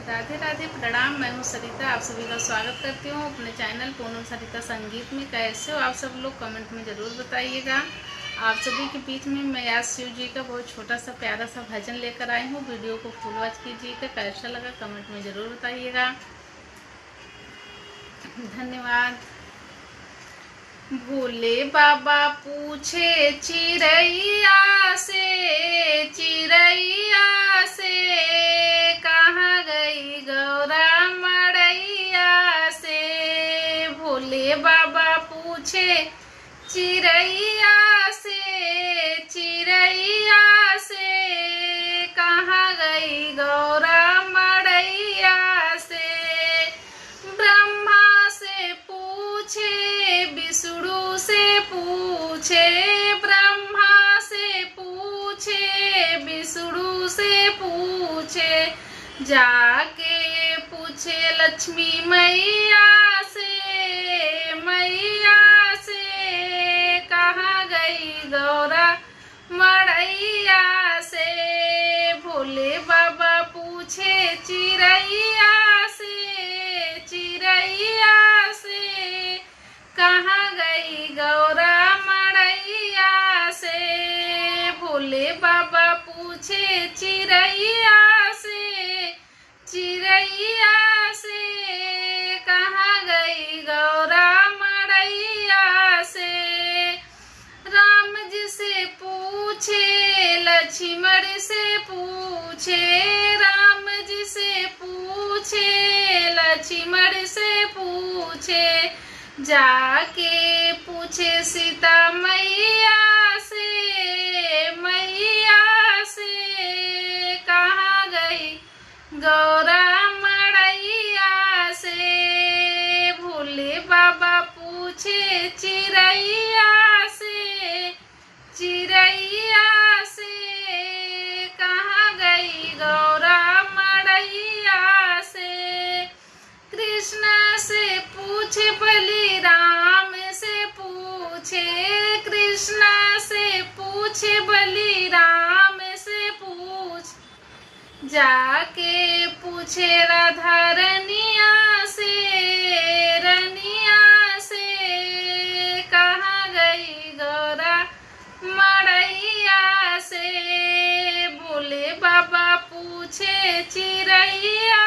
राधे राधे, प्रणाम। मैं हूँ सरिता, आप सभी का स्वागत करती हूँ अपने चैनल पूनम सरिता संगीत में। कैसे हो आप सब लोग, कमेंट में ज़रूर बताइएगा। आप सभी के बीच में मैं आज शिव जी का बहुत छोटा सा प्यारा सा भजन लेकर आई हूँ। वीडियो को फुल वॉच कीजिएगा। कैसा लगा कमेंट में ज़रूर बताइएगा। धन्यवाद। भोले बाबा पूछे चिड़ैया से, चिड़ैया से कहाँ गई गौरा मड़ैया से। भोले बाबा पूछे चिड़ैया से, चिड़ैया से कहाँ गई गौरा मड़ैया से। ब्रह्मा से पूछे, विष्णु से पूछे, ब्रह्मा से पूछे, विष्णु से पूछे, जाके पूछे लक्ष्मी मैया से, मैया से कहाँ गई गौरा मड़ैया से। भोले बाबा पूछे चिड़ैया से, चिड़ैया से कहाँ गई गौरा मड़ैया से। भोले बाबा पूछे चिड़ैया से, चिड़ैया से कहाँ गई गौरा मड़ैया से। राम जी से पूछे, लक्ष्मण से पूछे, राम जी से पूछे, लक्ष्मण से पूछे, जाके पूछे सीता मैया से, मैया से कहाँ गई गौरा मड़ैया से। भोले बाबा पूछे चिड़ैया से, चिड़ैया से कहाँ गई गौरा मड़ैया से। कृष्ण से पूछे बलिराम से पूछे, कृष्ण से पूछे बलिराम से पूछ, जाके पूछे राधा रनिया से, रनिया से कहाँ गई गौरा मड़ैया से। भोले बाबा पूछे चिड़ैया